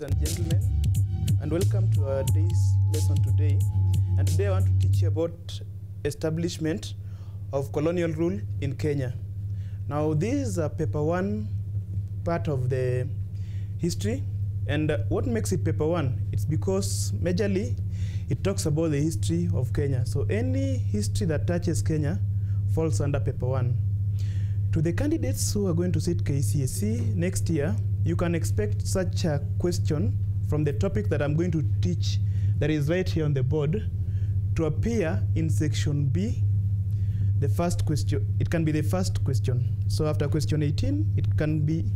And gentlemen, and welcome to our day's lesson today. And today I want to teach you about establishment of colonial rule in Kenya. Now this is a paper 1 part of the history, and what makes it paper 1? It's because majorly it talks about the history of Kenya. So any history that touches Kenya falls under paper 1. To the candidates who are going to sit KCSE next year, you can expect such a question from the topic that I'm going to teach, that is right here on the board, to appear in section B, the first question. It can be the first question. So after question 18, it can be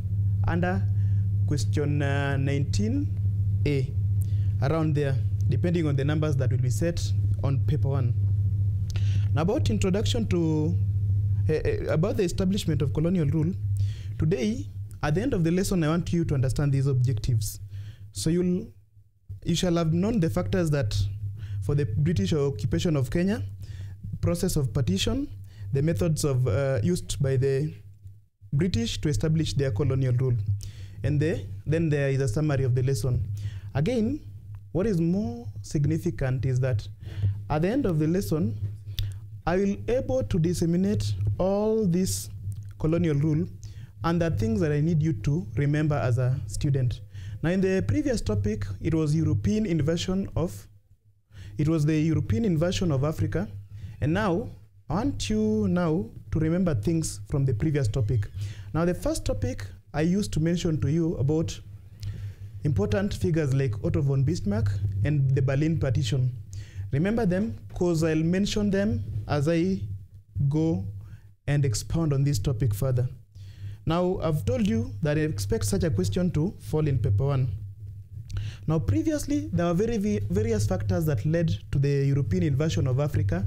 under question 19A, around there, depending on the numbers that will be set on paper 1. Now about introduction to, about the establishment of colonial rule, today, at the end of the lesson, I want you to understand these objectives. So you shall have known the factors that for the British occupation of Kenya, process of partition, the methods of used by the British to establish their colonial rule. And then there is a summary of the lesson. Again, what is more significant is that at the end of the lesson, I will be able to disseminate all this colonial rule and the things that I need you to remember as a student. Now in the previous topic, it was the European invasion of Africa. And now, I want you now to remember things from the previous topic. Now the first topic I used to mention to you about important figures like Otto von Bismarck and the Berlin Partition. Remember them because I'll mention them as I go and expound on this topic further. Now, I've told you that I expect such a question to fall in paper 1. Now, previously, there were various factors that led to the European invasion of Africa.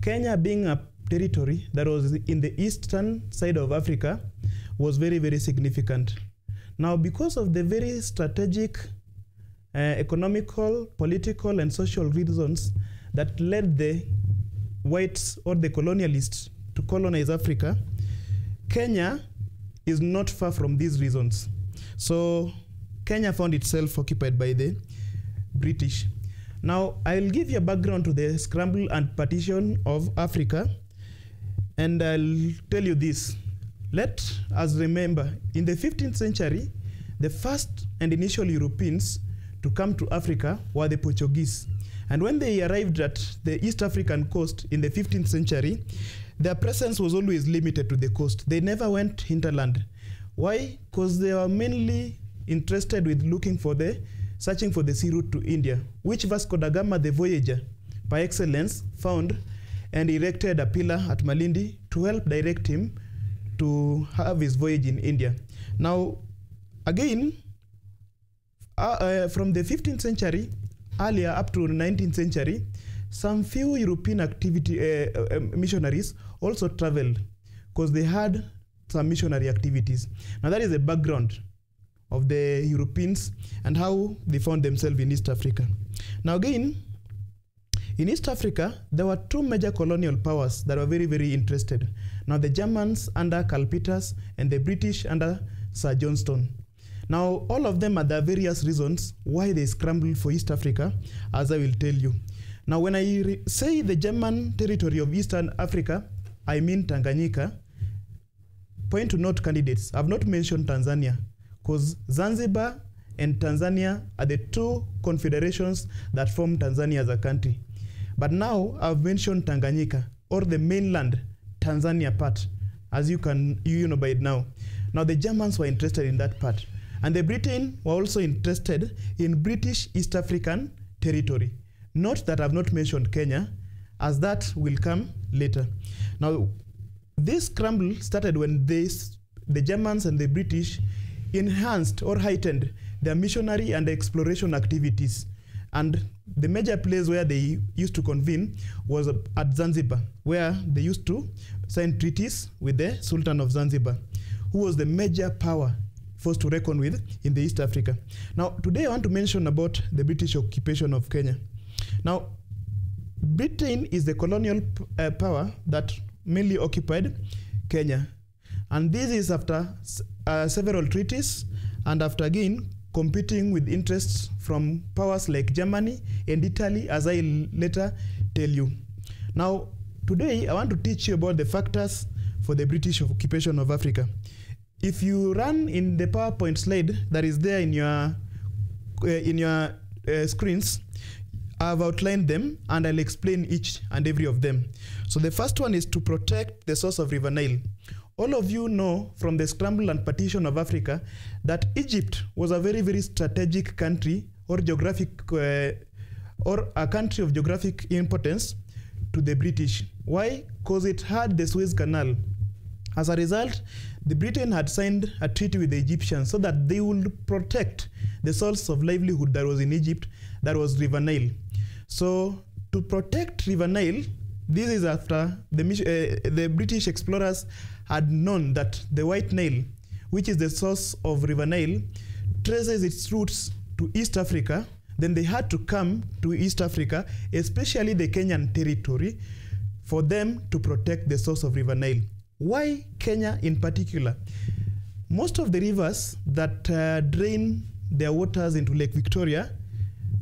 Kenya, being a territory that was in the eastern side of Africa, was very, very significant. Now, because of the very strategic, economical, political, and social reasons that led the whites or the colonialists to colonize Africa, Kenya is not far from these reasons. So Kenya found itself occupied by the British. Now I'll give you a background to the scramble and partition of Africa, and I'll tell you this. Let us remember, in the 15th century, the first and initial Europeans to come to Africa were the Portuguese. And when they arrived at the East African coast in the 15th century, their presence was always limited to the coast. They never went hinterland. Why? Because they were mainly interested with searching for the sea route to India, which Vasco da Gama, the voyager by excellence, found and erected a pillar at Malindi to help direct him to have his voyage in India. Now, again, from the 15th century, earlier up to the 19th century, some few European missionaries also traveled because they had some missionary activities. Now that is the background of the Europeans and how they found themselves in East Africa. Now again, in East Africa, there were two major colonial powers that were very, very interested. Now the Germans under Karl Peters and the British under Sir Johnston. Now all of them are the various reasons why they scrambled for East Africa, as I will tell you. Now, when I say the German territory of Eastern Africa, I mean Tanganyika. Point to note, candidates, I've not mentioned Tanzania, because Zanzibar and Tanzania are the two confederations that form Tanzania as a country. But now, I've mentioned Tanganyika, or the mainland Tanzania part, as you know by now. Now, the Germans were interested in that part. And the Britain were also interested in British East African territory. Note that I've not mentioned Kenya, as that will come later. Now, this scramble started when the Germans and the British enhanced or heightened their missionary and exploration activities. And the major place where they used to convene was at Zanzibar, where they used to sign treaties with the Sultan of Zanzibar, who was the major power force to reckon with in the East Africa. Now, today I want to mention about the British occupation of Kenya. Now, Britain is the colonial power that mainly occupied Kenya. And this is after several treaties and after again competing with interests from powers like Germany and Italy, as I later tell you. Now, today I want to teach you about the factors for the British occupation of Africa. If you run in the PowerPoint slide that is there in your screens, I've outlined them and I'll explain each and every of them. So the first one is to protect the source of River Nile. All of you know from the scramble and partition of Africa that Egypt was a very, very strategic country or or a country of geographic importance to the British. Why? Because it had the Suez Canal. As a result, the Britain had signed a treaty with the Egyptians so that they would protect the source of livelihood that was in Egypt, that was River Nile. So to protect River Nile, this is after the British explorers had known that the White Nile, which is the source of River Nile, traces its roots to East Africa. Then they had to come to East Africa, especially the Kenyan territory, for them to protect the source of River Nile. Why Kenya in particular? Most of the rivers that drain their waters into Lake Victoria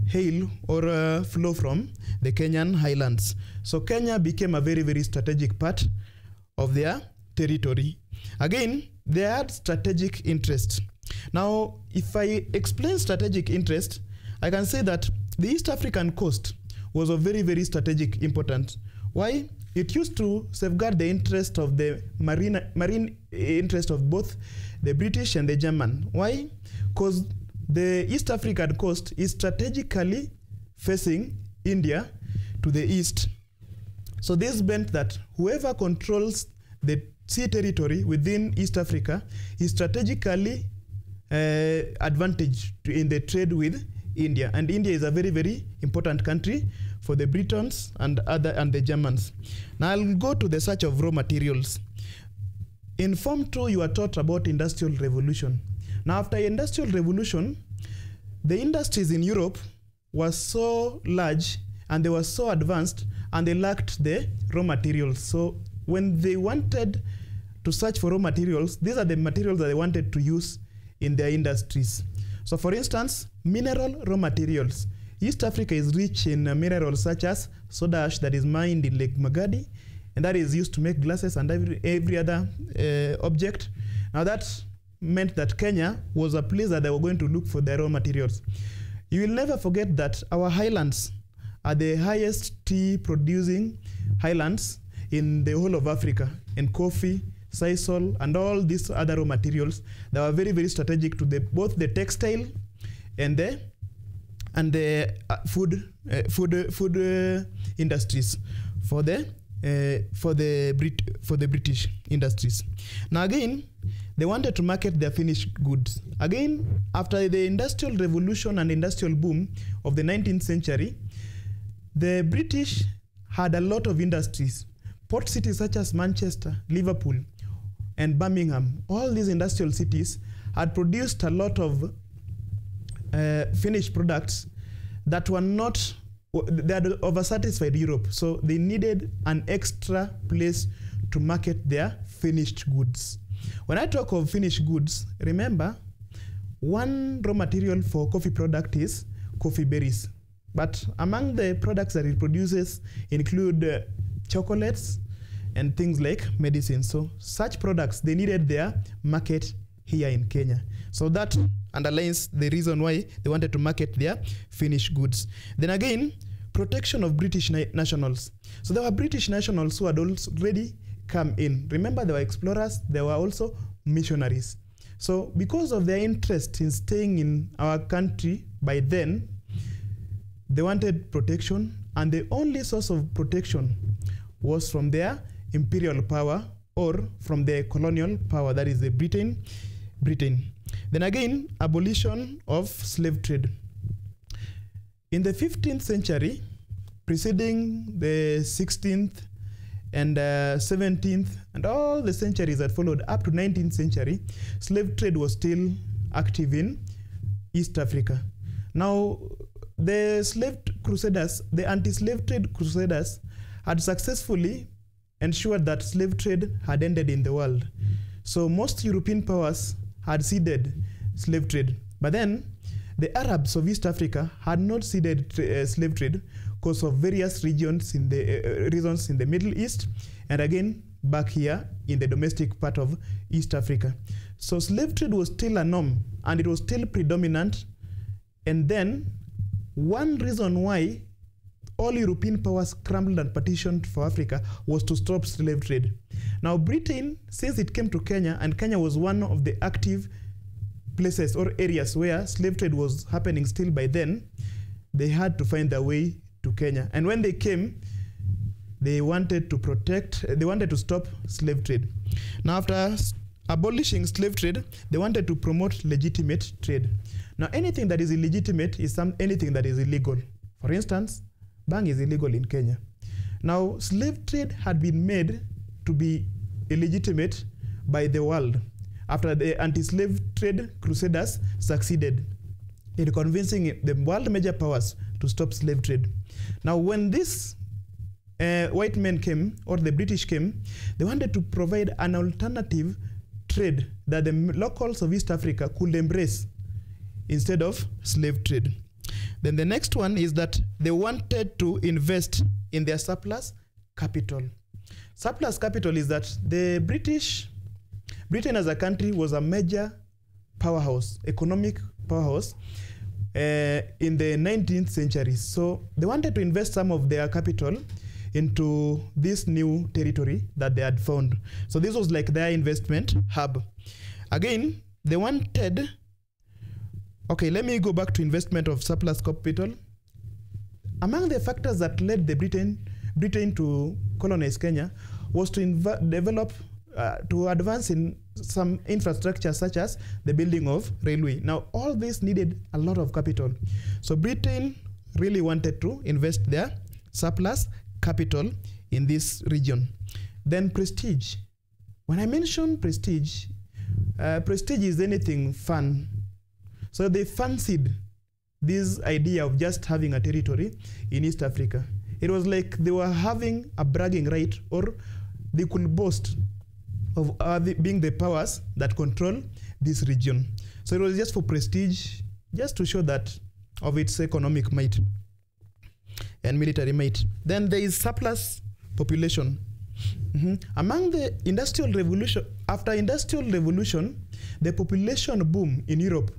hail or flow from the Kenyan highlands. So Kenya became a very, very strategic part of their territory. Again, they had strategic interest. Now, if I explain strategic interest, I can say that the East African coast was of very, very strategic importance. Why? It used to safeguard the interest of the marine interest of both the British and the German. Why? Because the East African coast is strategically facing India to the east. So this meant that whoever controls the sea territory within East Africa is strategically advantaged in the trade with India. And India is a very, very important country for the Britons and the Germans. Now I'll go to the search of raw materials. In Form 2, you are taught about Industrial Revolution. Now after Industrial Revolution, the industries in Europe were so large and they were so advanced and they lacked the raw materials. So when they wanted to search for raw materials, these are the materials that they wanted to use in their industries. So for instance, mineral raw materials. East Africa is rich in minerals such as soda ash that is mined in Lake Magadi, and that is used to make glasses and every other object. Now that meant that Kenya was a place that they were going to look for the raw materials. You will never forget that our highlands are the highest tea producing highlands in the whole of Africa, and coffee, sisal, and all these other raw materials that were very, very strategic to both the textile and the food industries for the British industries. Now again, they wanted to market their finished goods. Again, after the Industrial Revolution and Industrial Boom of the 19th century, the British had a lot of industries. Port cities such as Manchester, Liverpool, and Birmingham, all these industrial cities had produced a lot of finished products that were not, they had oversatisfied Europe. So they needed an extra place to market their finished goods. When I talk of finished goods, remember, one raw material for coffee product is coffee berries. But among the products that it produces include chocolates and things like medicine. So such products, they needed their market here in Kenya. So that underlines the reason why they wanted to market their finished goods. Then again, protection of British nationals. So there were British nationals who had already come in. Remember, there were explorers, there were also missionaries. So because of their interest in staying in our country by then, they wanted protection, and the only source of protection was from their imperial power or from the colonial power, that is the Britain. Then again, abolition of slave trade. In the 15th century, preceding the 16th and 17th and all the centuries that followed up to 19th century, slave trade was still active in East Africa. Now, the slave crusaders, the anti-slave trade crusaders, had successfully ensured that slave trade had ended in the world. So most European powers had ceded slave trade. But then the Arabs of East Africa had not ceded slave trade because of various reasons in the Middle East, and again back here in the domestic part of East Africa. So slave trade was still a norm, and it was still predominant. And then one reason why all European powers scrambled and petitioned for Africa was to stop slave trade. Now Britain, since it came to Kenya, and Kenya was one of the active places or areas where slave trade was happening still by then, they had to find their way to Kenya. And when they came, they wanted to stop slave trade. Now after abolishing slave trade, they wanted to promote legitimate trade. Now anything that is illegitimate is anything that is illegal. For instance, bang is illegal in Kenya. Now slave trade had been made to be illegitimate by the world after the anti-slave trade crusaders succeeded in convincing the world major powers to stop slave trade. Now when these white men came, or the British came, they wanted to provide an alternative trade that the locals of East Africa could embrace instead of slave trade. Then the next one is that they wanted to invest in their surplus capital. Surplus capital is that the Britain as a country was a major powerhouse, economic powerhouse in the 19th century. So they wanted to invest some of their capital into this new territory that they had found. So this was like their investment hub. Again, they wanted, okay, let me go back to investment of surplus capital. Among the factors that led the Britain to colonize Kenya was to to advance in some infrastructure such as the building of railway. Now all this needed a lot of capital. So Britain really wanted to invest their surplus capital in this region. Then prestige. When I mention prestige, prestige is anything fun. So they fancied this idea of just having a territory in East Africa. It was like they were having a bragging right, or they could boast of being the powers that control this region. So it was just for prestige, just to show that of its economic might and military might. Then there is surplus population. Among the industrial revolution, after industrial revolution, the population boom in Europe.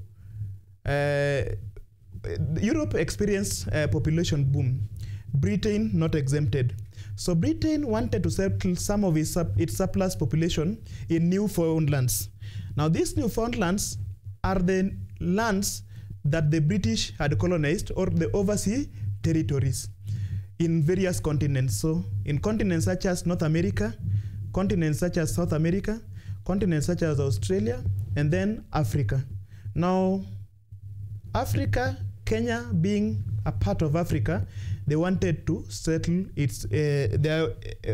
Europe experienced a population boom. Britain not exempted. So Britain wanted to settle some of its surplus population in Newfoundlands. Now these Newfoundlands are the lands that the British had colonized, or the overseas territories in various continents. So in continents such as North America, continents such as South America, continents such as Australia, and then Africa. Now Africa, Kenya being a part of Africa, they wanted to settle their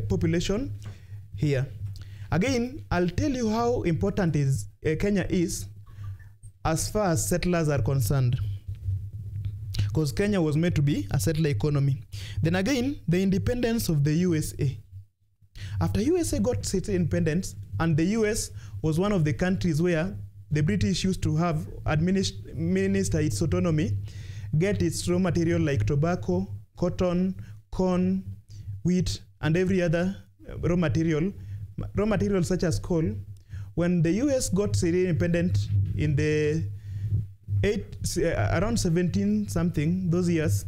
population here. Again, I'll tell you how important Kenya is as far as settlers are concerned, because Kenya was made to be a settler economy. Then again, the independence of the USA. After USA got its independence, and the US was one of the countries where the British used to have administer its autonomy, get its raw material like tobacco, cotton, corn, wheat, and every other raw material such as coal. When the US got independent in the around 17 something, those years,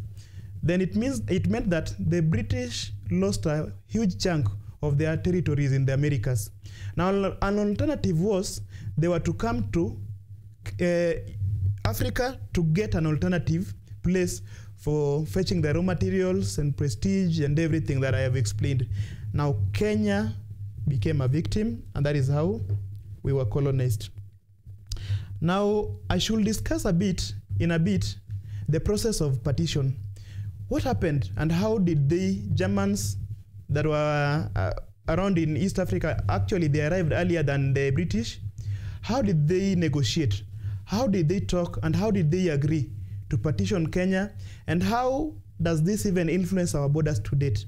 then it meant that the British lost a huge chunk of their territories in the Americas. Now an alternative was they were to come to Africa to get an alternative place for fetching the raw materials and prestige and everything that I have explained. Now Kenya became a victim, and that is how we were colonized. Now I should discuss in a bit the process of partition. What happened and how did the Germans that were around in East Africa, actually they arrived earlier than the British, how did they negotiate? How did they talk and how did they agree to partition Kenya? And how does this even influence our borders to date?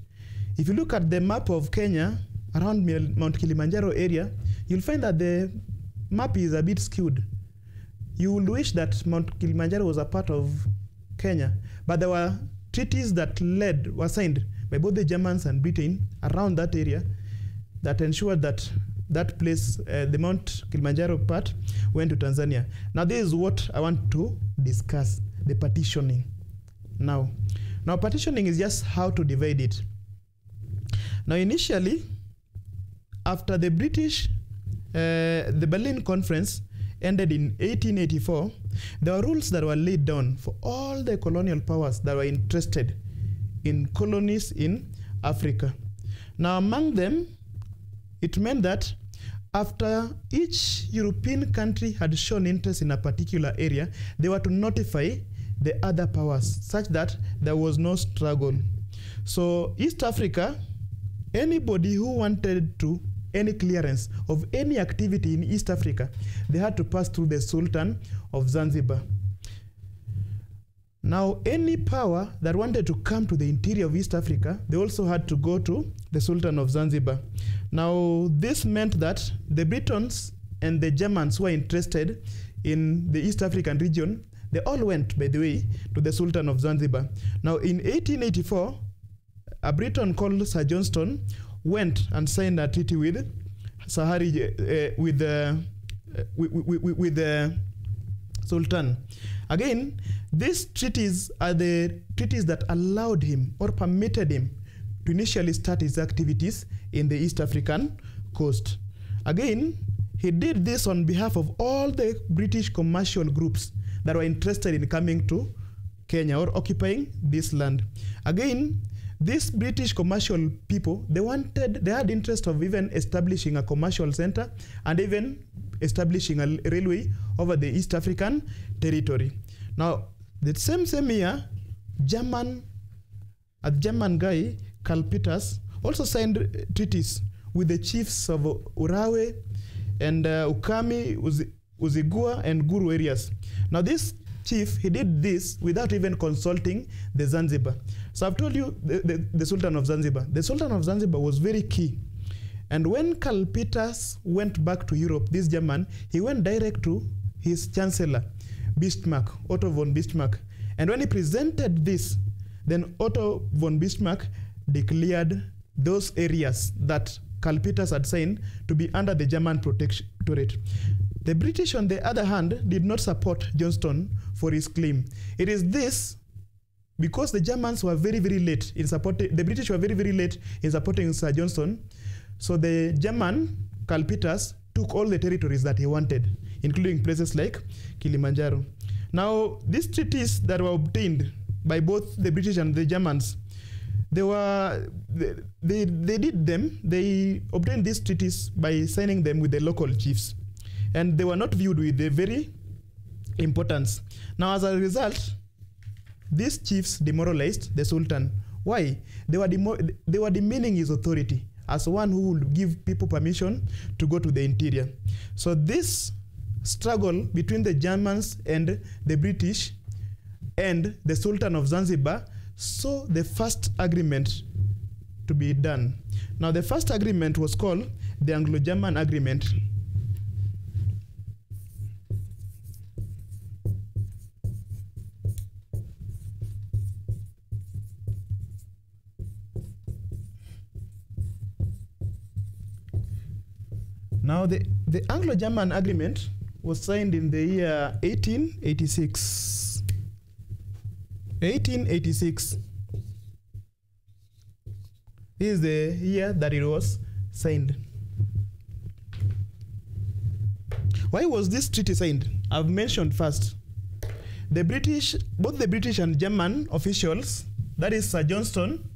If you look at the map of Kenya around Mount Kilimanjaro area, you'll find that the map is a bit skewed. You will wish that Mount Kilimanjaro was a part of Kenya, but there were treaties that were signed by both the Germans and Britain around that area that ensured that that place, the Mount Kilimanjaro part, went to Tanzania. Now this is what I want to discuss, the partitioning. Now partitioning is just how to divide it. Now initially, after the British, the Berlin Conference ended in 1884, there were rules that were laid down for all the colonial powers that were interested in colonies in Africa. Now among them, it meant that after each European country had shown interest in a particular area, they were to notify the other powers such that there was no struggle. So East Africa, anybody who wanted to any clearance of any activity in East Africa, they had to pass through the Sultan of Zanzibar. Now, any power that wanted to come to the interior of East Africa, they also had to go to the Sultan of Zanzibar. Now, this meant that the Britons and the Germans who were interested in the East African region, they all went, by the way, to the Sultan of Zanzibar. Now, in 1884, a Briton called Sir Johnston went and signed a treaty with with the Sultan. Again, these treaties are the treaties that allowed him or permitted him to initially start his activities in the East African coast. Again, he did this on behalf of all the British commercial groups that were interested in coming to Kenya or occupying this land. Again, these British commercial people, they had interest of even establishing a commercial center and even establishing a railway over the East African territory. Now, the same year, a German guy, Karl Peters, also signed treaties with the chiefs of Urawe and Ukami, Uzigua, and Guru areas. Now, this chief, he did this without even consulting the Zanzibar. So I've told you the Sultan of Zanzibar. The Sultan of Zanzibar was very key. And when Karl Peters went back to Europe, this German, he went direct to his chancellor, Bismarck, Otto von Bismarck. And when he presented this, then Otto von Bismarck declared those areas that Karl Peters had signed to be under the German protectorate. The British, on the other hand, did not support Johnston for his claim. It is this because the Germans were very, very late in supporting, the British were very, very late in supporting Sir Johnston. So the German, Karl Peters, took all the territories that he wanted, including places like Kilimanjaro. Now, these treaties that were obtained by both the British and the Germans, they obtained these treaties by signing them with the local chiefs. And they were not viewed with the very importance. Now, as a result, these chiefs demoralized the Sultan. Why? They were demeaning his authority as one who would give people permission to go to the interior. So this struggle between the Germans and the British and the Sultan of Zanzibar saw the first agreement to be done. Now, the first agreement was called the Anglo-German Agreement. Now, the Anglo-German Agreement was signed in the year 1886. 1886. This is the year that it was signed. Why was this treaty signed? I've mentioned first. The British, both the British and German officials, that is Sir Johnston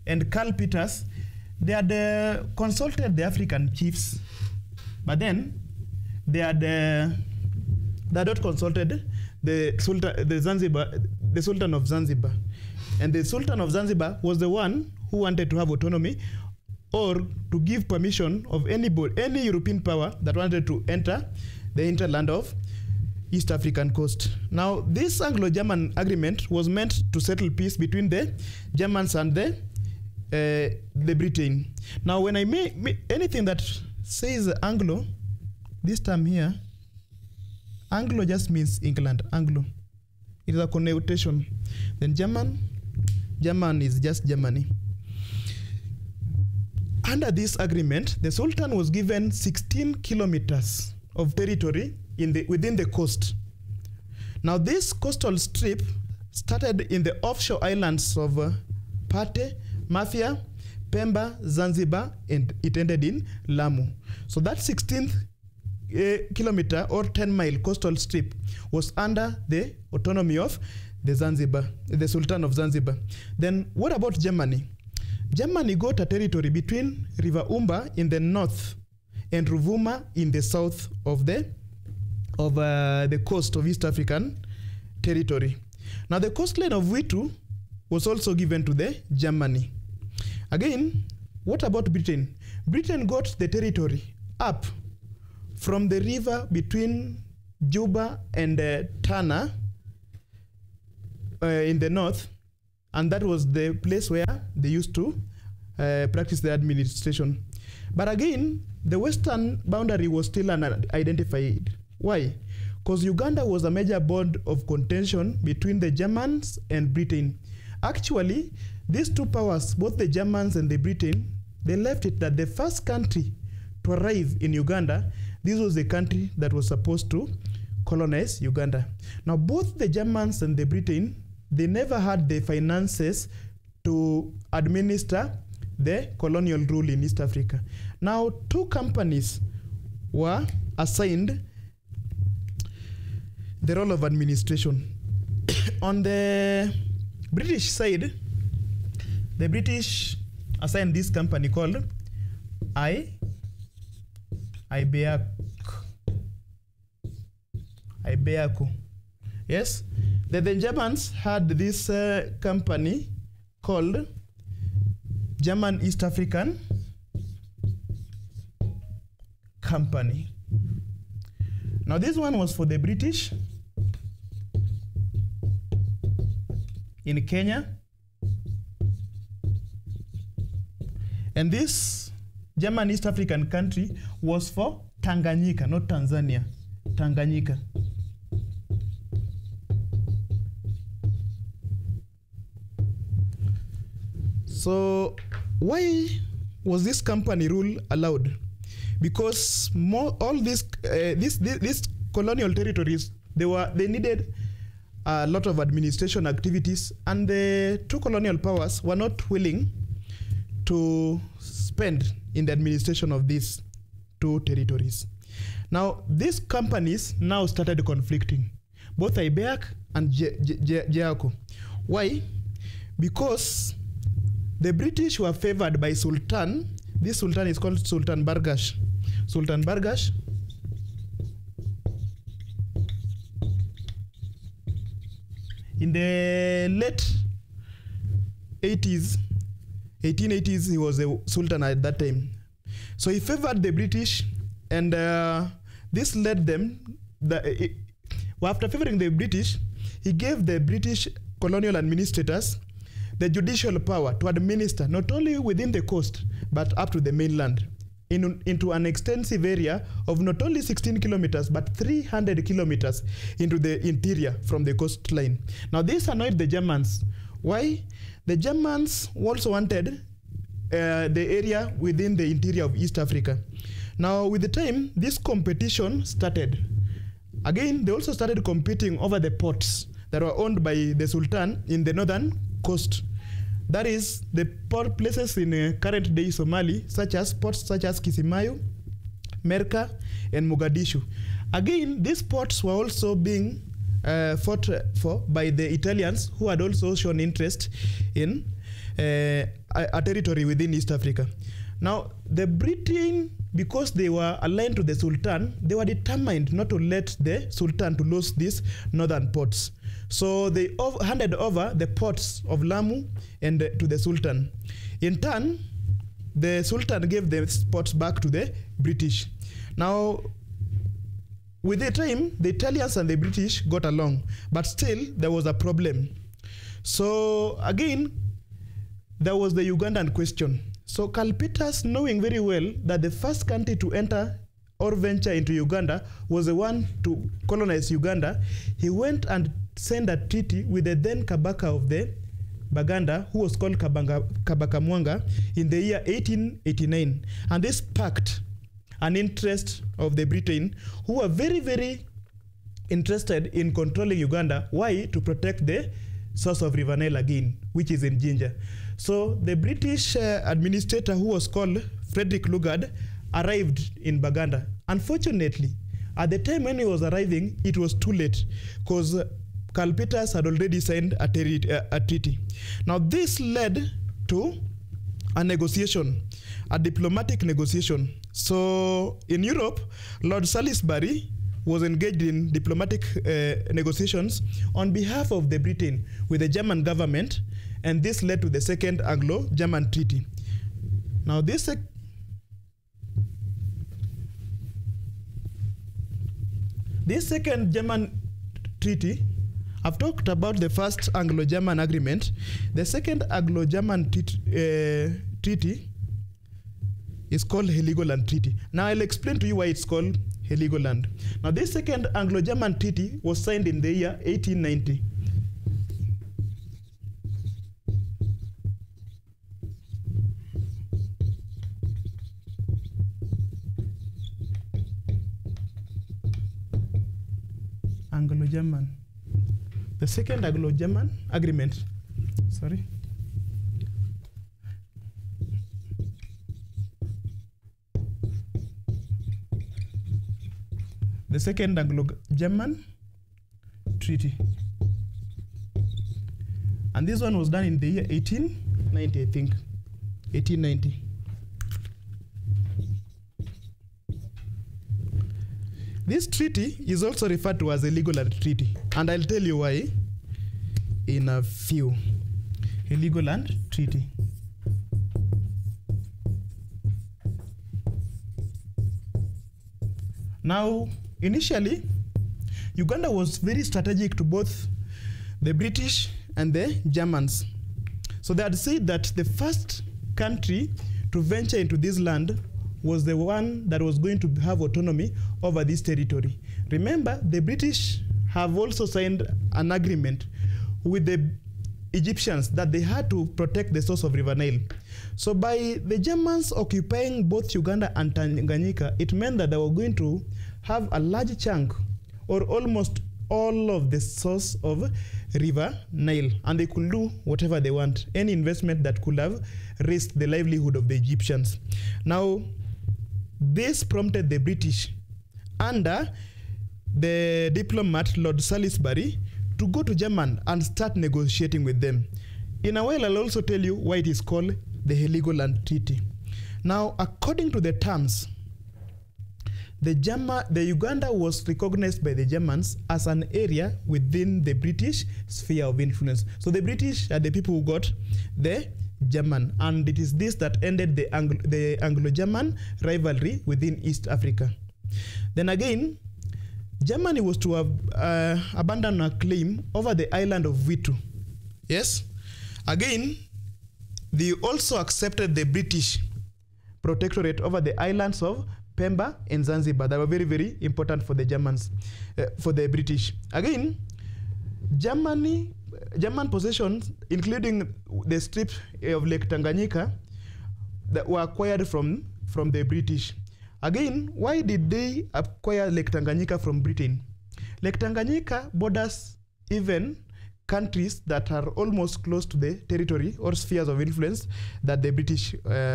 and Karl Peters, they had consulted the African chiefs. But then they had not consulted the the Sultan of Zanzibar. And the Sultan of Zanzibar was the one who wanted to have autonomy or to give permission of any European power that wanted to enter the hinterland of East African coast. Now, this Anglo-German agreement was meant to settle peace between the Germans and the Britain. Now, when I make anything that says Anglo, this term here, Anglo just means England, Anglo. It is a connotation. Then German is just Germany. Under this agreement, the Sultan was given 16 kilometers of territory within the coast. Now, this coastal strip started in the offshore islands of Pate, Mafia, Pemba, Zanzibar, and it ended in Lamu. So that 16th kilometer or 10-mile coastal strip was under the autonomy of the Sultan of Zanzibar. Then what about Germany? Germany got a territory between River Umba in the north and Ruvuma in the south of the coast of East African territory. Now the coastline of Witu was also given to the Germany. Again, what about Britain? Britain got the territory up from the river between Juba and Tana in the north, and that was the place where they used to practice the administration. But again, the western boundary was still unidentified. Why? Because Uganda was a major bond of contention between the Germans and Britain. Actually, these two powers, both the Germans and the Britain, they left it that the first country to arrive in Uganda, this was the country that was supposed to colonize Uganda. Now, both the Germans and the Britain, they never had the finances to administer the colonial rule in East Africa. Now, two companies were assigned the role of administration. On the British side, the British assigned this company called Ibeaco. Yes? The Germans had this company called German East African Company. Now this one was for the British in Kenya, and this German East African country was for Tanganyika, not Tanzania, Tanganyika. So why was this company rule allowed? Because all these colonial territories, they needed a lot of administration activities, and the two colonial powers were not willing to spend in the administration of these two territories. Now, these companies now started conflicting, both Ibeac and Geaco. Why? Because the British were favored by Sultan. This Sultan is called Sultan Bargash. Sultan Bargash. In the late 1880s, he was a sultan at that time. So he favored the British, and this led them, after favoring the British, he gave the British colonial administrators the judicial power to administer not only within the coast, but up to the mainland, into an extensive area of not only 16 kilometers, but 300 kilometers into the interior from the coastline. Now, this annoyed the Germans. Why? The Germans also wanted the area within the interior of East Africa. Now, with the time, this competition started. Again, they also started competing over the ports that were owned by the Sultan in the northern coast. That is the port places in current day Somali, ports such as Kisimayu, Merka, and Mogadishu. Again, these ports were also being fought for by the Italians, who had also shown interest in a territory within East Africa. Now, the Britain, because they were aligned to the Sultan, they were determined not to let the Sultan to lose these northern ports. So they handed over the ports of Lamu and to the Sultan. In turn, the Sultan gave the ports back to the British. Now, with the time, the Italians and the British got along, but still there was a problem. So again, there was the Ugandan question. So Karl Peters, knowing very well that the first country to enter or venture into Uganda was the one to colonize Uganda, he went and signed a treaty with the then Kabaka of the Baganda, who was called Kabaka Mwanga, in the year 1889. And this sparked an interest of the Britain, who were very, very interested in controlling Uganda. Why? To protect the source of River Nile again, which is in Jinja. So the British administrator, who was called Frederick Lugard, arrived in Baganda. Unfortunately, at the time when he was arriving, it was too late, because Karl Peters had already signed a treaty. Now this led to a negotiation, a diplomatic negotiation. So in Europe, Lord Salisbury was engaged in diplomatic negotiations on behalf of the Britain with the German government, and this led to the Second Anglo-German Treaty. Now this Second German Treaty, I've talked about the first Anglo-German agreement. The Second Anglo-German treaty is called Heligoland Treaty. Now I'll explain to you why it's called Heligoland. Now this Second Anglo-German Treaty was signed in the year 1890. Anglo-German. The Second Anglo-German Agreement. Sorry. The Second Anglo-German Treaty. And this one was done in the year 1890, I think. 1890. This treaty is also referred to as a Heligoland Treaty, and I'll tell you why in a few. Heligoland Treaty. Now, initially, Uganda was very strategic to both the British and the Germans. So they had said that the first country to venture into this land was the one that was going to have autonomy over this territory. Remember, the British have also signed an agreement with the Egyptians that they had to protect the source of River Nile. So by the Germans occupying both Uganda and Tanganyika, it meant that they were going to have a large chunk, or almost all of the source of River Nile, and they could do whatever they want, any investment that could have risked the livelihood of the Egyptians. Now, this prompted the British, under the diplomat Lord Salisbury, to go to Germany and start negotiating with them. In a while, I'll also tell you why it is called the Heligoland Treaty. Now, according to the terms, the Uganda was recognized by the Germans as an area within the British sphere of influence. So the British are the people who got the German, and it is this that ended the Anglo-German rivalry within East Africa. Then again, Germany was to abandon a claim over the island of Vitu. Yes? Again, they also accepted the British protectorate over the islands of Pemba and Zanzibar. That were very, very important for the Germans, for the British. Again, German possessions, including the strip of Lake Tanganyika, that were acquired from the British. Again, why did they acquire Lake Tanganyika from Britain? Lake Tanganyika borders even countries that are almost close to the territory or spheres of influence that the British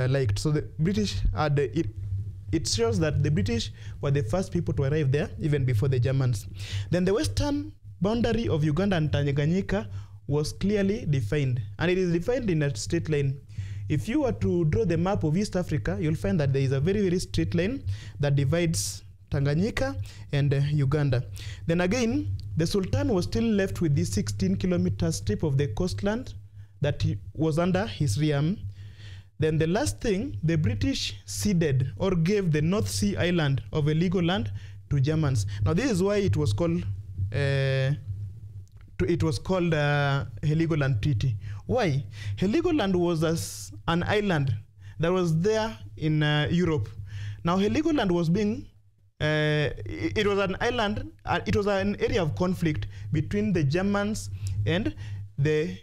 liked. So the British had it shows that the British were the first people to arrive there, even before the Germans. Then the western boundary of Uganda and Tanganyika was clearly defined, and it is defined in a straight line. If you were to draw the map of East Africa, you'll find that there is a very, very straight line that divides Tanganyika and Uganda. Then again, the Sultan was still left with this 16-kilometer strip of the coastland that was under his realm. Then the last thing, the British ceded or gave the North Sea island of Heligoland to Germans. Now this is why it was called Heligoland Treaty. Why? Heligoland was an island that was there in Europe. Now Heligoland was being it was an island, it was an area of conflict between the Germans and the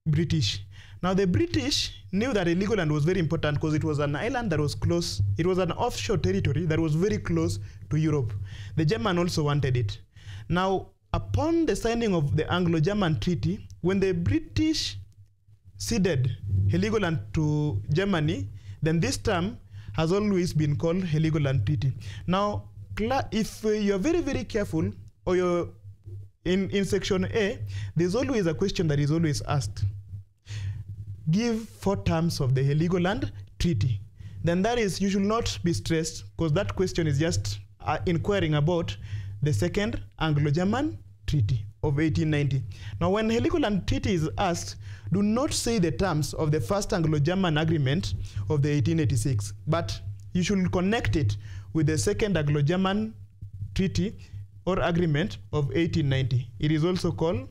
British. Now the British knew that Heligoland was very important because it was an island that was close, it was an offshore territory that was very close to Europe. The German also wanted it. Now, upon the signing of the Anglo-German Treaty, when the British ceded Heligoland to Germany, then this term has always been called Heligoland Treaty. Now, if you're very, very careful, or you're in section A, there's always a question that is always asked. Give 4 terms of the Heligoland Treaty. Then that is, you should not be stressed, because that question is just inquiring about the second Anglo-German Treaty of 1890. Now, when Heligoland Treaty is asked, do not say the terms of the first Anglo-German agreement of the 1886, but you should connect it with the second Anglo-German Treaty or agreement of 1890. It is also called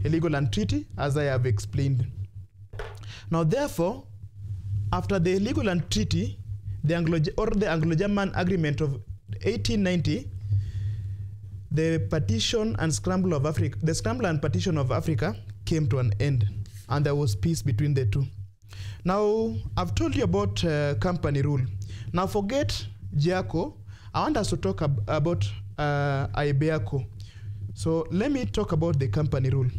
Heligoland Treaty, as I have explained. Now, therefore, after the Heligoland Treaty, the Anglo-German agreement of 1890, the partition and scramble of Africa, the scramble and partition of Africa came to an end, and there was peace between the two. Now, I've told you about company rule. Now, forget Giaco. I want us to talk about Ibeaco. So let me talk about the company rule.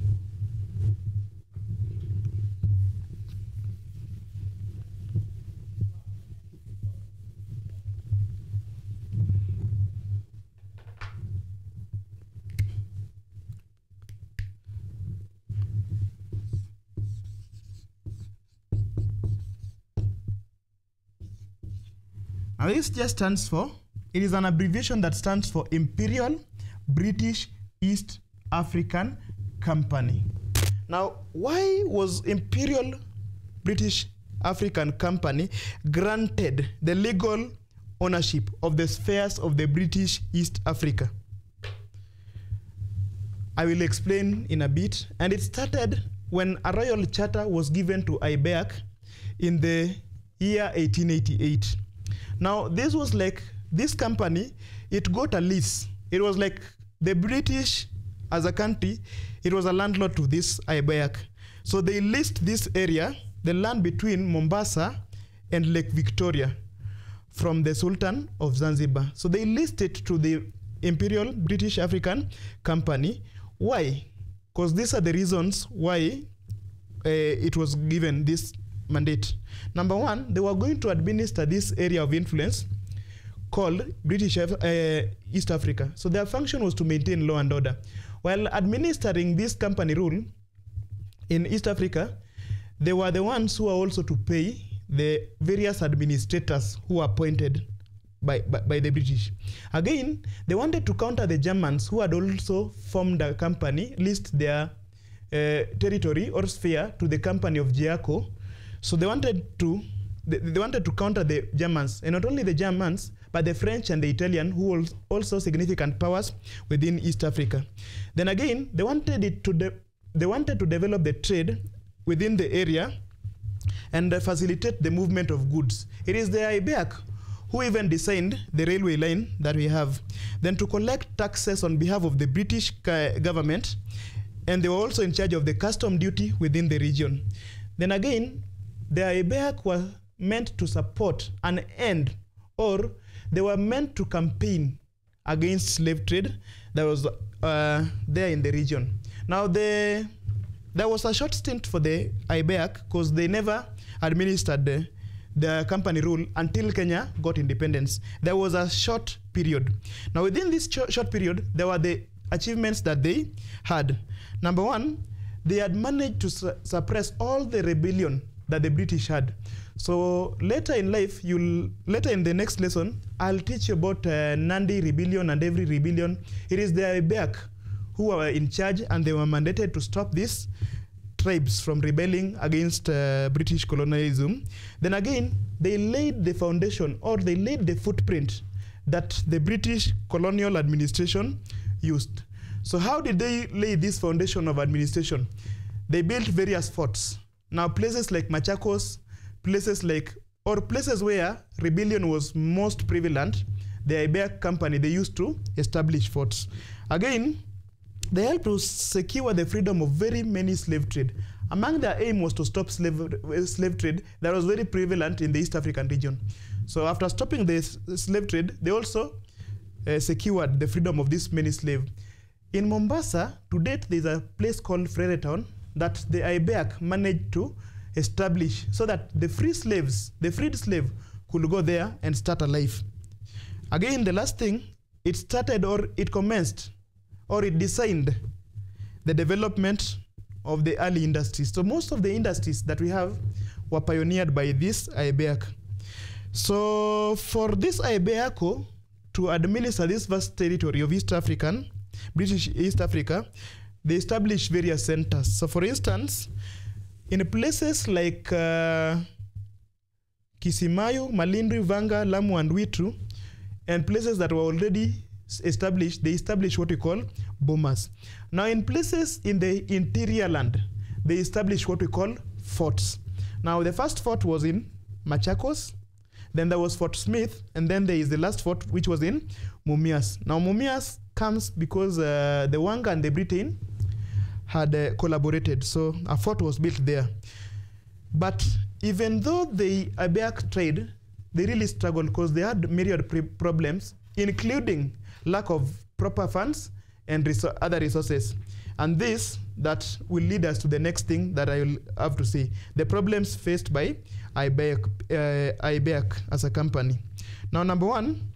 Now this just stands for, it is an abbreviation that stands for Imperial British East African Company. Now, why was Imperial British African Company granted the legal ownership of the spheres of the British East Africa? I will explain in a bit. And it started when a royal charter was given to Ibeac in the year 1888. Now, this was like, this company, it got a lease. It was like the British, as a country, it was a landlord to this Ibeac. So they leased this area, the land between Mombasa and Lake Victoria, from the Sultan of Zanzibar. So they leased it to the Imperial British African Company. Why? Because these are the reasons why it was given this mandate. Number one, they were going to administer this area of influence called British East Africa. So their function was to maintain law and order. While administering this company rule in East Africa, they were the ones who were also to pay the various administrators who were appointed by the British. Again, they wanted to counter the Germans who had also formed a company, leased their territory or sphere to the company of Giaco. So they wanted to counter the Germans, and not only the Germans, but the French and the Italian, who were also significant powers within East Africa. Then again, they wanted to develop the trade within the area and facilitate the movement of goods. It is the Ibeac who even designed the railway line that we have. Then to collect taxes on behalf of the British government, and they were also in charge of the custom duty within the region. Then again, the Ibeac were meant to support an end, or they were meant to campaign against slave trade that was there in the region. Now, there was a short stint for the Ibeac because they never administered the company rule until Kenya got independence. There was a short period. Now, within this short period, there were the achievements that they had. Number one, they had managed to suppress all the rebellion that the British had. So later in life, later in the next lesson, I'll teach you about Nandi rebellion and every rebellion. It is the Ibeak who were in charge, and they were mandated to stop these tribes from rebelling against British colonialism. Then again, they laid the foundation, or they laid the footprint that the British colonial administration used. So how did they lay this foundation of administration? They built various forts. Now places like Machakos, places where rebellion was most prevalent, the Ibeak Company, they used to establish forts. Again, they helped to secure the freedom of very many slave trade. Among their aim was to stop slave trade that was very prevalent in the East African region. So after stopping the slave trade, they also secured the freedom of this many slaves. In Mombasa, to date, there's a place called Freretown that the Ibeak managed to establish so that the freed slave could go there and start a life. Again, the last thing, it designed the development of the early industries. So most of the industries that we have were pioneered by this Ibeak. So for this Ibeako to administer this vast territory of British East Africa, they established various centers. So for instance, in places like Kisimayu, Malindri, Vanga, Lamu, and Witu, and places that were already established, they established what we call bomas. Now in places in the interior land, they established what we call forts. Now the first fort was in Machakos, then there was Fort Smith, and then there is the last fort which was in Mumias. Now Mumias comes because the Wanga and the Britain had collaborated, so a fort was built there. But even though the Ibeak trade, they really struggled because they had myriad problems, including lack of proper funds and other resources. And that will lead us to the next thing that I will have to say, the problems faced by Ibeak as a company. Now, number one,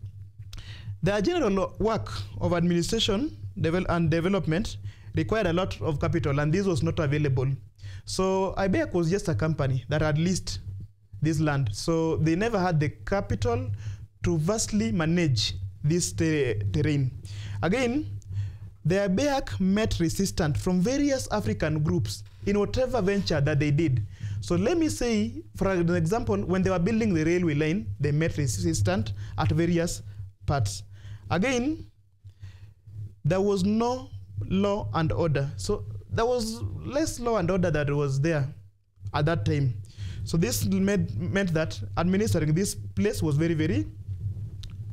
the general work of administration and development required a lot of capital, and this was not available. So Ibeak was just a company that had leased this land. So they never had the capital to vastly manage this terrain. Again, the Ibeak met resistance from various African groups in whatever venture that they did. So let me say, for an example, when they were building the railway line, they met resistance at various parts. Again, there was no law and order. So there was less law and order that was there at that time. So this meant that administering this place was very, very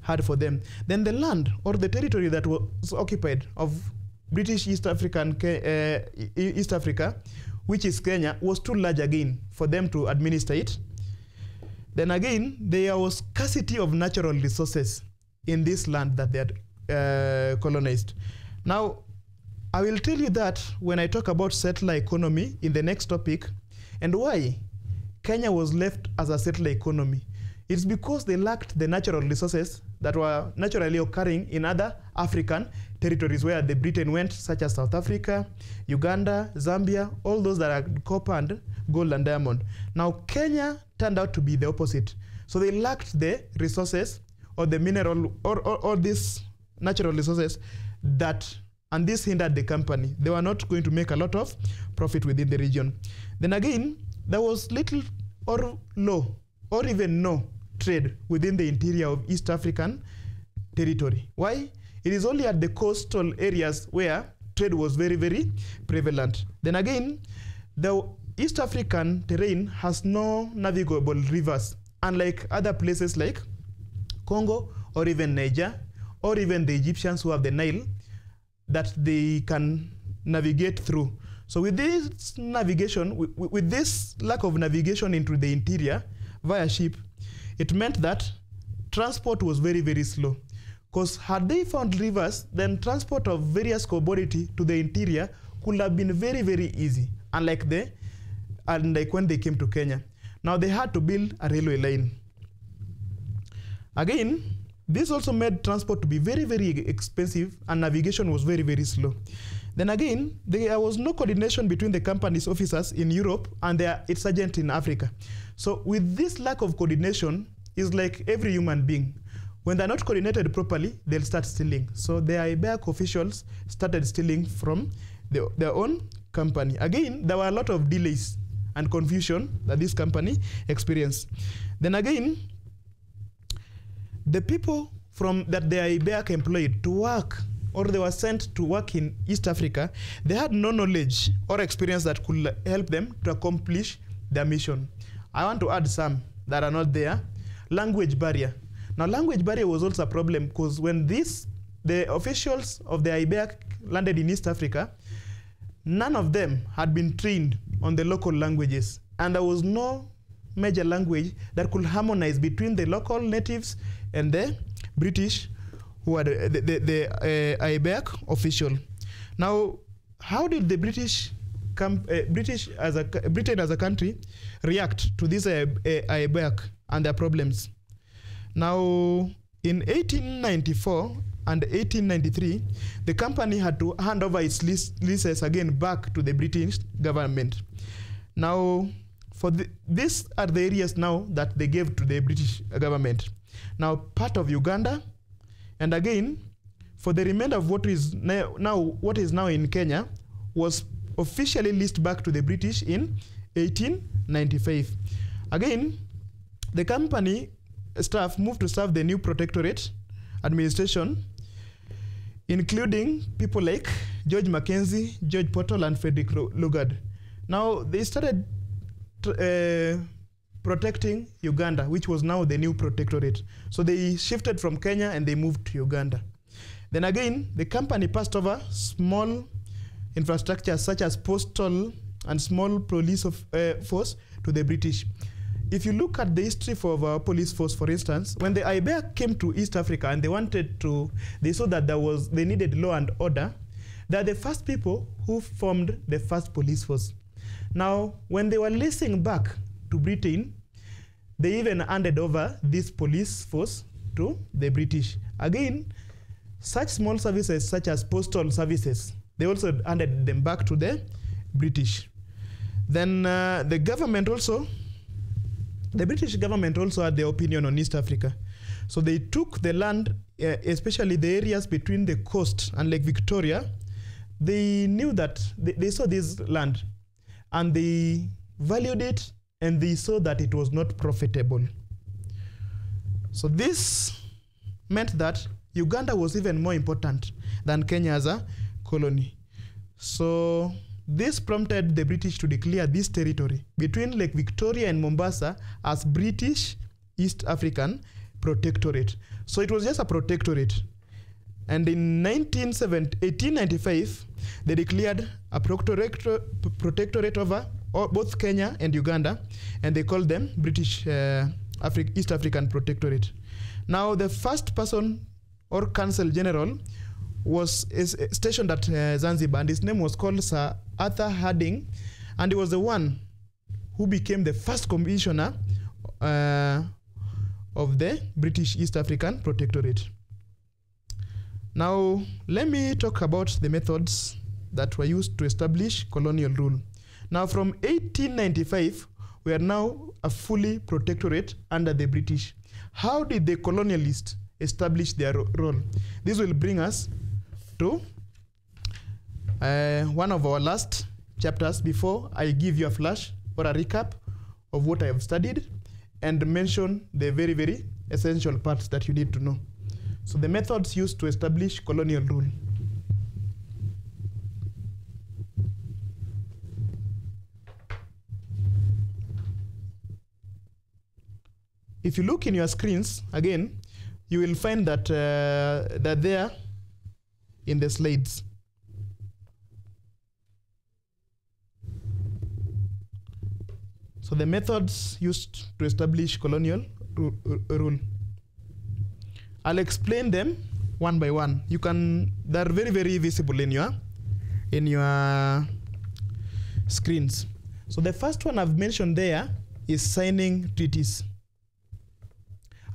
hard for them. Then the land or the territory that was occupied of British East Africa, which is Kenya, was too large again for them to administer it. Then again, there was scarcity of natural resources in this land that they had colonized. Now, I will tell you that when I talk about settler economy in the next topic, and why Kenya was left as a settler economy. It's because they lacked the natural resources that were naturally occurring in other African territories where the Britain went, such as South Africa, Uganda, Zambia, all those that are copper and gold and diamond. Now, Kenya turned out to be the opposite. So they lacked the resources or the mineral or these natural resources and this hindered the company. They were not going to make a lot of profit within the region. Then again, there was little or low or even no trade within the interior of East African territory. Why? It is only at the coastal areas where trade was very, very prevalent. Then again, the East African terrain has no navigable rivers, unlike other places like Congo or even Niger or even the Egyptians who have the Nile that they can navigate through. So with this navigation, with this lack of navigation into the interior via ship, it meant that transport was very, very slow. Because had they found rivers, then transport of various commodity to the interior could have been very, very easy, unlike when they came to Kenya. Now they had to build a railway line. Again, this also made transport to be very, very expensive, and navigation was very, very slow. Then again, there was no coordination between the company's officers in Europe and its agent in Africa. So with this lack of coordination, it's like every human being. When they're not coordinated properly, they'll start stealing. So the IBEAC officials started stealing from their own company. Again, there were a lot of delays and confusion that this company experienced. Then again, the people that the IBEAC employed to work, or they were sent to work in East Africa, they had no knowledge or experience that could help them to accomplish their mission. I want to add some that are not there. Language barrier. Now, language barrier was also a problem because when the officials of the IBEAC landed in East Africa, none of them had been trained on the local languages, and there was no major language that could harmonize between the local natives and the British, who are the IBEAC official. Now, how did the Britain as a country react to this IBEAC and their problems? Now, in 1894 and 1893, the company had to hand over its leases again back to the British government. Now, these are the areas now that they gave to the British government. Now, part of Uganda, and again, for the remainder of what is now in Kenya, was officially leased back to the British in 1895. Again, the company staff moved to serve the new protectorate administration, including people like George Mackenzie, George Portal, and Frederick Lugard. Now, they started protecting Uganda, which was now the new protectorate. So they shifted from Kenya and they moved to Uganda. Then again, the company passed over small infrastructure such as postal and small police force to the British. If you look at the history of our police force, for instance, when the IBEAC came to East Africa and they saw that they needed law and order, they're the first people who formed the first police force. Now, when they were leasing back to Britain, they even handed over this police force to the British. Again, such small services such as postal services, they also handed them back to the British. Then the British government also had their opinion on East Africa. So they took the land, especially the areas between the coast and Lake Victoria. They knew that they saw this land and they valued it, and they saw that it was not profitable. So this meant that Uganda was even more important than Kenya as a colony. So this prompted the British to declare this territory between Lake Victoria and Mombasa as British East African Protectorate. So it was just a protectorate. And in 1895, they declared a protectorate over both Kenya and Uganda, and they called them British East African Protectorate. Now, the first person or Counsel General was stationed at Zanzibar, and his name was called Sir Arthur Harding, and he was the one who became the first commissioner of the British East African Protectorate. Now, let me talk about the methods that were used to establish colonial rule. Now, from 1895, we are now a fully protectorate under the British. How did the colonialists establish their role? This will bring us to one of our last chapters before I give you a flash or a recap of what I have studied and mention the very, very essential parts that you need to know. So the methods used to establish colonial rule. If you look in your screens, again, you will find that that there in the slides. So the methods used to establish colonial rule. I'll explain them one by one. They're very, very visible in your screens. So the first one I've mentioned there is signing treaties.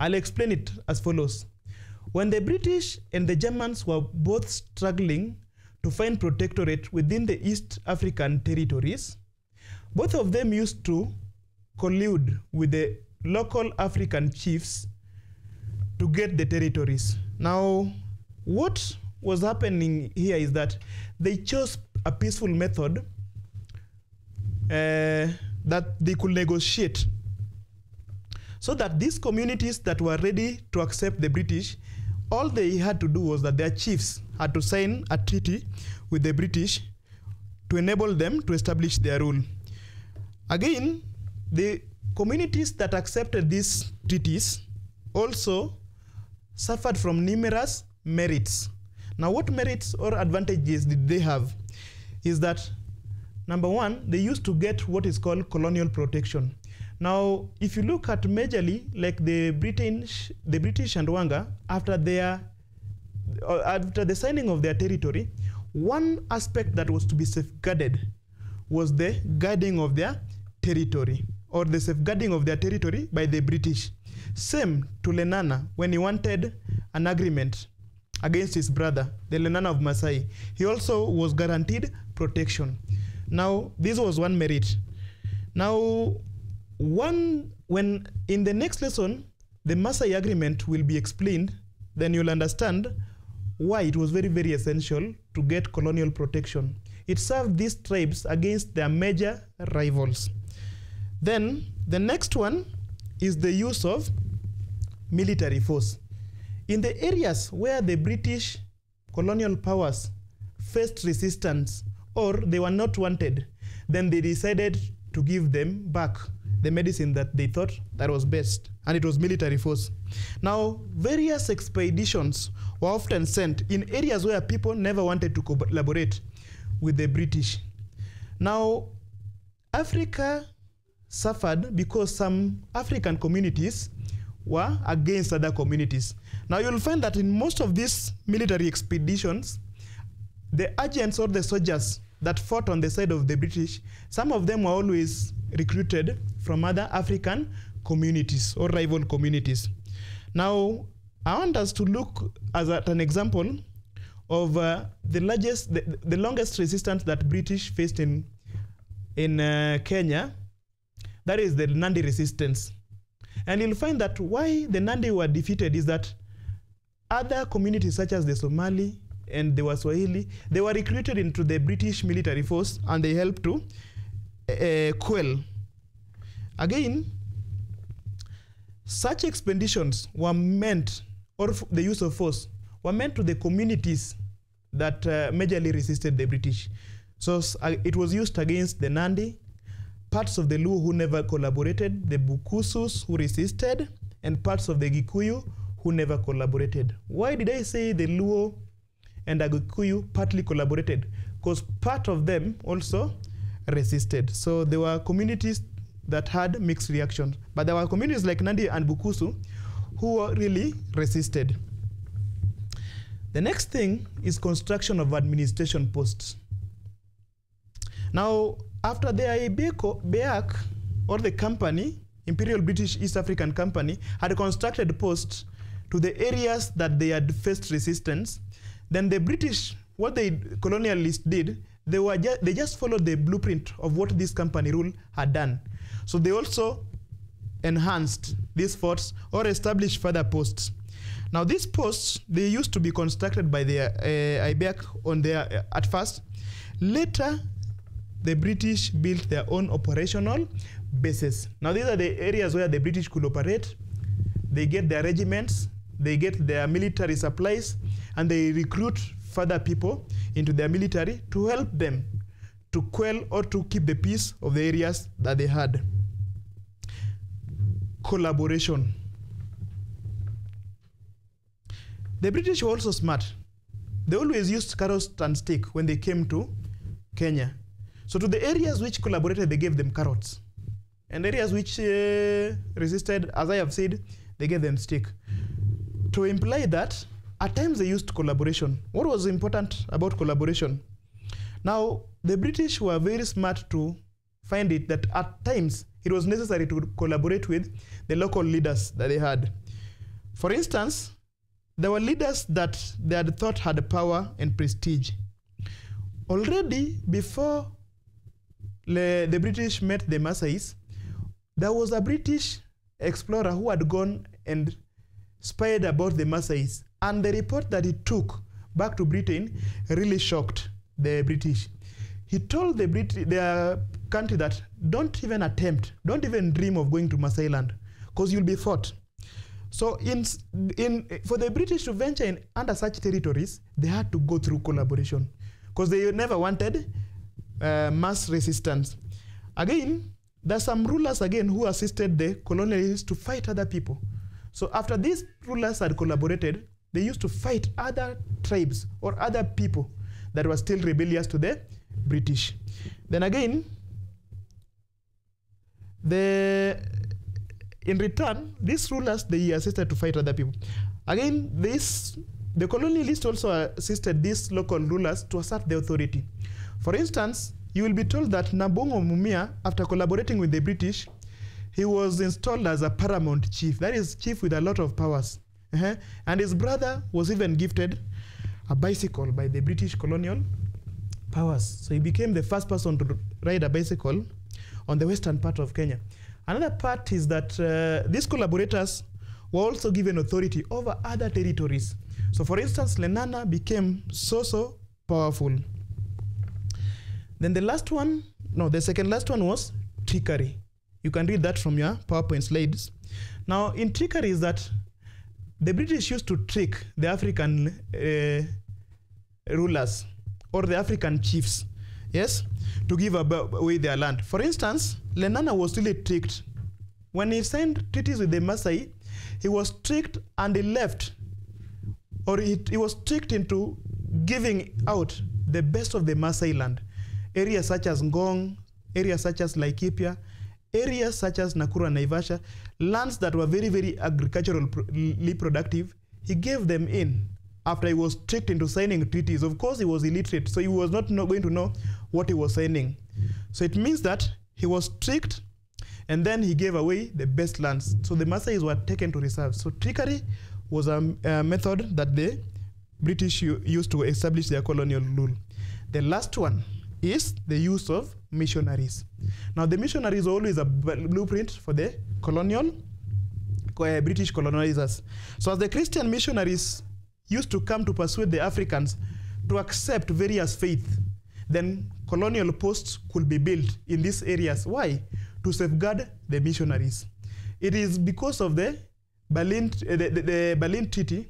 I'll explain it as follows. When the British and the Germans were both struggling to find protectorate within the East African territories. Both of them used to collude with the local African chiefs to get the territories. Now, what was happening here is that they chose a peaceful method that they could negotiate, so that these communities that were ready to accept the British, all they had to do was that their chiefs had to sign a treaty with the British to enable them to establish their rule. Again, the communities that accepted these treaties also suffered from numerous merits. Now, what merits or advantages did they have? Is that, number one, they used to get what is called colonial protection. Now, if you look at majorly, like the British and Rwanda, after the signing of their territory, one aspect that was to be safeguarded was the guarding of their territory, or the safeguarding of their territory by the British. Same to Lenana, when he wanted an agreement against his brother, the Lenana of Masai. He also was guaranteed protection. Now, this was one merit. Now, when in the next lesson, the Masai agreement will be explained, then you'll understand why it was very, very essential to get colonial protection. It served these tribes against their major rivals. Then, the next one is the use of military force. In the areas where the British colonial powers faced resistance or they were not wanted, then they decided to give them back the medicine that they thought that was best, and it was military force. Now, various expeditions were often sent in areas where people never wanted to collaborate with the British. Now, Africa suffered because some African communities were against other communities. Now, you'll find that in most of these military expeditions, the agents or the soldiers that fought on the side of the British, some of them were always recruited from other African communities or rival communities. Now, I want us to look at an example of the longest resistance that British faced in Kenya. That is the Nandi resistance. And you'll find that why the Nandi were defeated is that other communities such as the Somali and the Waswahili, they were recruited into the British military force, and they helped to quell. Again, such expeditions were meant, or the use of force, were meant to the communities that majorly resisted the British. So it was used against the Nandi, parts of the Luo who never collaborated, the Bukusus who resisted, and parts of the Gikuyu who never collaborated. Why did I say the Luo and the Gikuyu partly collaborated? Because part of them also resisted. So there were communities that had mixed reactions, but there were communities like Nandi and Bukusu who really resisted. The next thing is construction of administration posts. Now, after the IBEAC, or the company, Imperial British East African Company, had constructed posts to the areas that they had faced resistance, then the British, what the colonialists did, they just followed the blueprint of what this company rule had done. So they also enhanced these forts or established further posts. Now, these posts, they used to be constructed by the IBEAC at first. Later, the British built their own operational bases. Now, these are the areas where the British could operate. They get their regiments, they get their military supplies, and they recruit further people into their military to help them to quell or to keep the peace of the areas that they had. Collaboration. The British were also smart. They always used carrot and stick when they came to Kenya. So to the areas which collaborated, they gave them carrots. And areas which resisted, as I have said, they gave them stick. To imply that, at times they used collaboration. What was important about collaboration? Now, the British were very smart to find it that at times it was necessary to collaborate with the local leaders that they had. For instance, there were leaders that they had thought had power and prestige. already before the British met the Maasais, there was a British explorer who had gone and spied about the Maasais. And the report that he took back to Britain really shocked the British. He told their country that don't even attempt, don't even dream of going to Maasai land, because you'll be fought. So for the British to venture in under such territories, they had to go through collaboration, because they never wanted mass resistance. Again, there's some rulers again who assisted the colonialists to fight other people. So after these rulers had collaborated, they used to fight other tribes or other people that were still rebellious to the British. Then again, in return, these rulers, they assisted to fight other people. Again, the colonialists also assisted these local rulers to assert their authority. For instance, you will be told that Nabongo Mumia, after collaborating with the British, he was installed as a paramount chief. That is, chief with a lot of powers. And his brother was even gifted a bicycle by the British colonial powers. So he became the first person to ride a bicycle on the western part of Kenya. Another part is that these collaborators were also given authority over other territories. So for instance, Lenana became so powerful. Then the second last one was trickery. You can read that from your PowerPoint slides. Now, in trickery is that the British used to trick the African rulers or the African chiefs, yes, to give away their land. For instance, Lenana was really tricked. When he signed treaties with the Maasai, he was tricked and he left, or he was tricked into giving out the best of the Maasai land. Areas such as Ngong, areas such as Laikipia, areas such as Nakuru and Naivasha, lands that were very agriculturally productive, he gave them in after he was tricked into signing treaties. Of course, he was illiterate, so he was not going to know what he was signing. So it means that he was tricked, and then he gave away the best lands. So the Maasais were taken to reserve. So trickery was a method that the British used to establish their colonial rule. The last one is the use of missionaries. Now, the missionaries are always a blueprint for the British colonizers. So as the Christian missionaries used to come to persuade the Africans to accept various faiths, then colonial posts could be built in these areas. Why? To safeguard the missionaries. It is because of the Berlin Treaty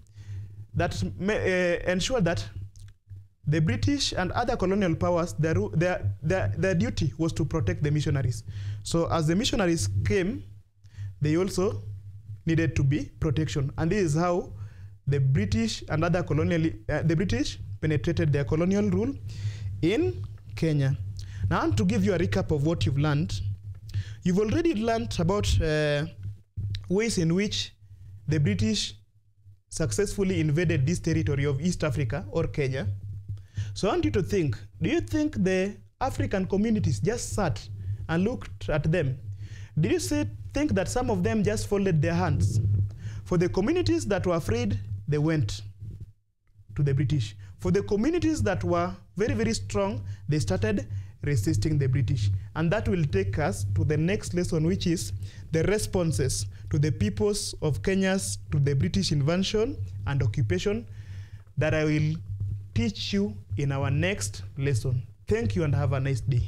that ensured that the British and other colonial powers, their duty was to protect the missionaries. So as the missionaries came, they also needed to be protection. And this is how the British and other the British penetrated their colonial rule in Kenya. Now, to give you a recap of what you've learned, you've already learned about ways in which the British successfully invaded this territory of East Africa or Kenya. So I want you to think, do you think the African communities just sat and looked at them? Did you think that some of them just folded their hands? For the communities that were afraid, they went to the British. For the communities that were very strong, they started resisting the British. And that will take us to the next lesson, which is the responses to the peoples of Kenya to the British invasion and occupation, that I will teach you in our next lesson. Thank you and have a nice day.